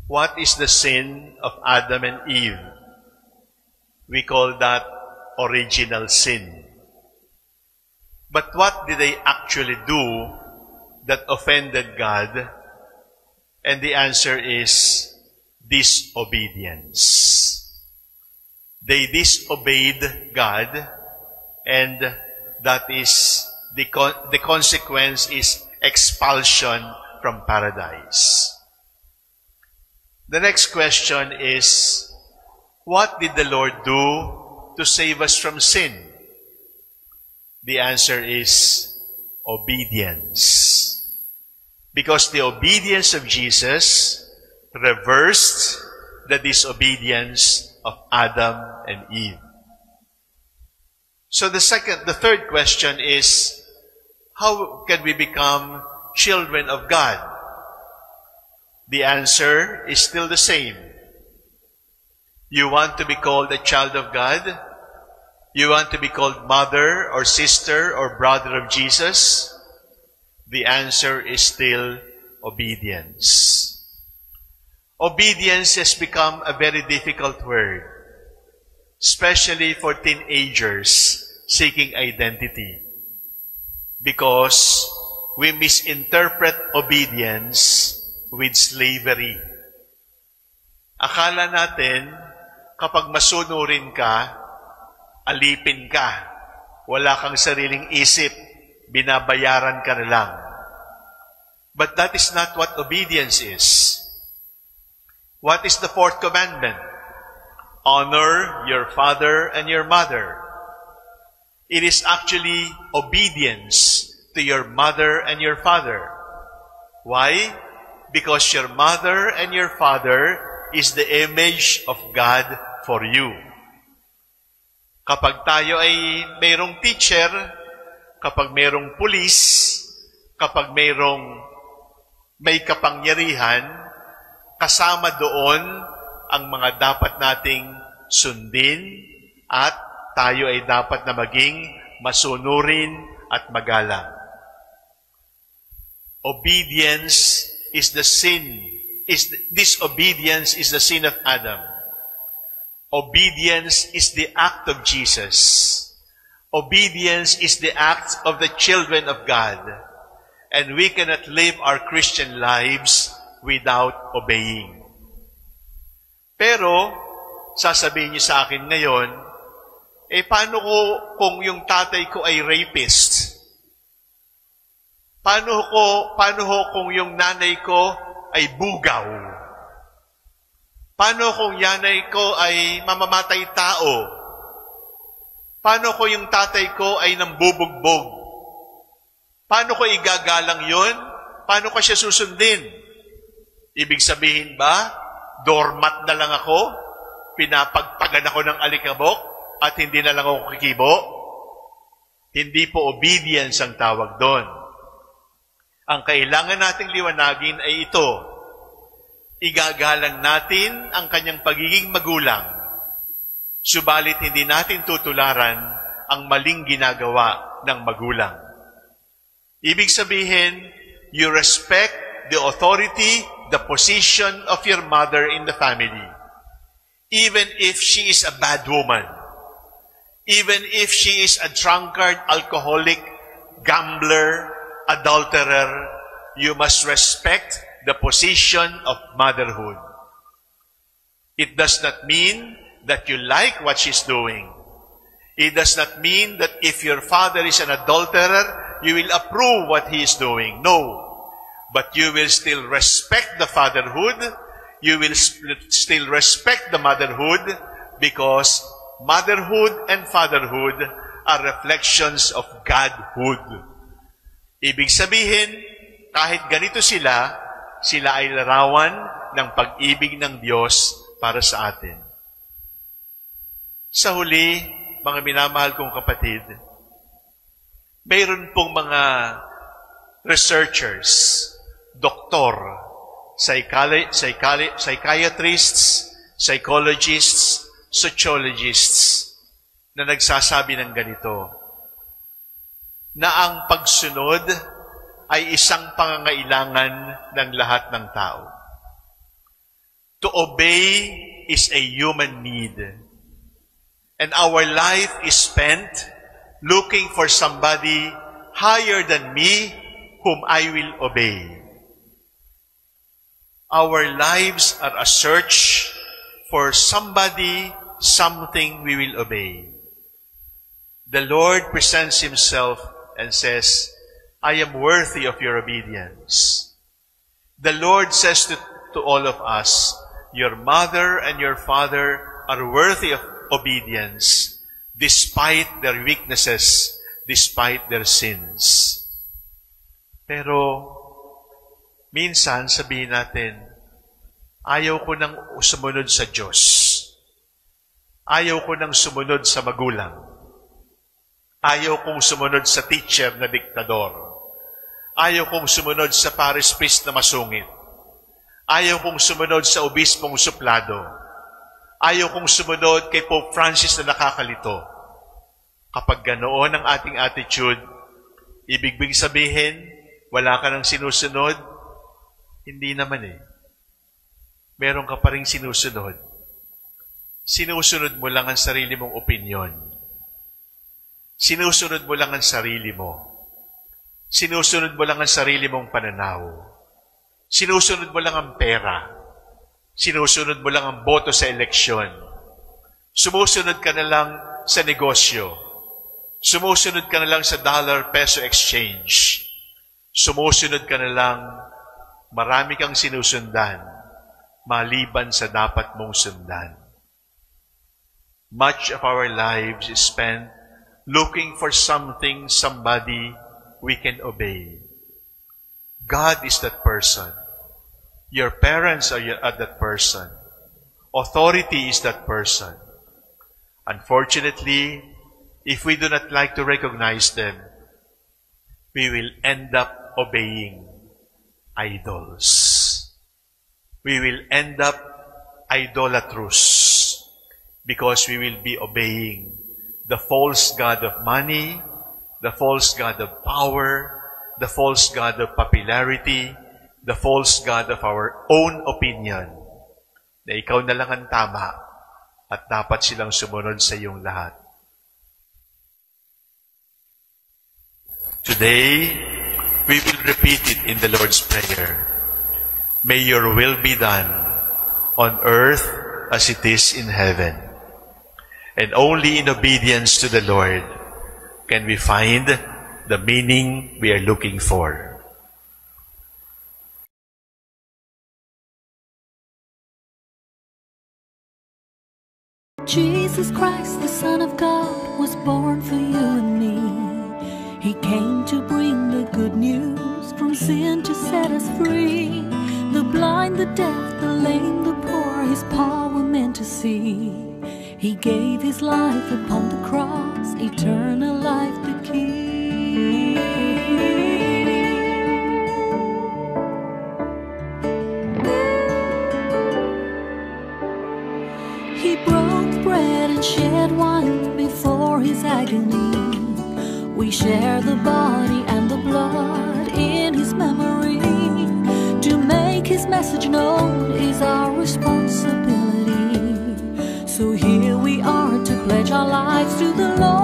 What is the sin of Adam and Eve? We call that original sin. But what did they actually do that offended God? And the answer is disobedience. They disobeyed God, and that is the consequence is expulsion from paradise. The next question is, what did the Lord do to save us from sin? The answer is obedience. Because the obedience of Jesus reversed the disobedience of Adam and Eve. So the third question is, how can we become children of God? The answer is still the same. You want to be called a child of God? You want to be called mother or sister or brother of Jesus? The answer is still obedience. Obedience has become a very difficult word, especially for teenagers seeking identity, because we misinterpret obedience with slavery. Akala natin, kapag masunurin ka, alipin ka, wala kang sariling isip, binabayaran ka na lang. But that is not what obedience is. What is the fourth commandment? Honor your father and your mother. It is actually obedience to your mother and your father. Why? Because your mother and your father is the image of God for you. Kapag tayo ay mayroong teacher, kapag mayroong pulis, kapag may kapangyarihan, kasama doon ang mga dapat nating sundin at tayo ay dapat na maging masunurin at magalang. Obedience is the sin. Disobedience is the sin of Adam. Obedience is the act of Jesus. Obedience is the act of the children of God. And we cannot live our Christian lives without obeying. Pero, sasabihin niyo sa akin ngayon, paano kung yung tatay ko ay rapist? Paano kung yung nanay ko ay bugaw? Paano kung yanay ko ay mamamatay tao? Paano kung yung tatay ko ay nambubugbog? Paano ko igagalang yon? Paano ko siya susundin? Ibig sabihin ba, doormat na lang ako, pinapagpagan ako ng alikabok, at hindi na lang ako kikibo? Hindi po obedience ang tawag doon. Ang kailangan nating liwanagin ay ito. Igagalang natin ang kanyang pagiging magulang, subalit hindi natin tutularan ang maling ginagawa ng magulang. Ibig sabihin, you respect the authority, the position of your mother in the family. Even if she is a bad woman. Even if she is a drunkard, alcoholic, gambler, adulterer, you must respect the position of motherhood. It does not mean that you like what she's doing. It does not mean that if your father is an adulterer, you will approve what he is doing. No. But you will still respect the fatherhood. You will still respect the motherhood, because motherhood and fatherhood are reflections of Godhood. Ibig sabihin, kahit ganito sila ay larawan ng pag-ibig ng Diyos para sa atin. Sa huli, mga minamahal kong kapatid, mayroon pong mga researchers, doktor, psychiatrists, psychologists, sociologists, na nagsasabi ng ganito, na ang pagsunod ay isang pangangailangan ng lahat ng tao. To obey is a human need. And our life is spent looking for somebody higher than me whom I will obey. Our lives are a search for somebody, something we will obey. The Lord presents Himself and says, I am worthy of your obedience. The Lord says to all of us, your mother and your father are worthy of obedience despite their weaknesses, despite their sins. Pero, minsan sabihin natin, ayaw ko nang sumunod sa Diyos. Ayaw ko nang sumunod sa magulang. Ayaw kong sumunod sa teacher na diktador. Ayaw kong sumunod sa parish priest na masungit. Ayaw kong sumunod sa obispong suplado. Ayaw kong sumunod kay Pope Francis na nakakalito. Kapag ganoon ang ating attitude, ibig sabihin, wala ka nang sinusunod? Hindi naman eh. Meron ka pa rin sinusunod. Sinusunod mo lang ang sarili mong opinyon. Sinusunod mo lang ang sarili mo. Sinusunod mo lang ang sarili mong pananaw. Sinusunod mo lang ang pera. Sinusunod mo lang ang boto sa eleksyon. Sumusunod ka na lang sa negosyo. Sumusunod ka na lang sa dollar-peso exchange. Sumusunod ka na lang, marami kang sinusundan, maliban sa dapat mong sundan. Much of our lives is spent looking for something, somebody we can obey. God is that person. Your parents are that person. Authority is that person. Unfortunately, if we do not like to recognize them, we will end up obeying idols. We will end up idolatrous because we will be obeying the false god of money, the false god of power, the false god of popularity, the false god of our own opinion, na ikaw na lang ang tama at dapat silang sumunod sa iyong lahat. Today, we will repeat it in the Lord's Prayer. May your will be done on earth as it is in heaven. And only in obedience to the Lord can we find the meaning we are looking for. Jesus Christ, the Son of God, was born for you and me. He came to bring the good news, from sin to set us free. The blind, the deaf, the lame, the poor, His power meant to see. He gave His life upon the cross, eternal life the key. He broke bread and shed wine before His agony. We share the body and the blood in His memory. To make His message known is our responsibility. So here we are to pledge our lives to the Lord.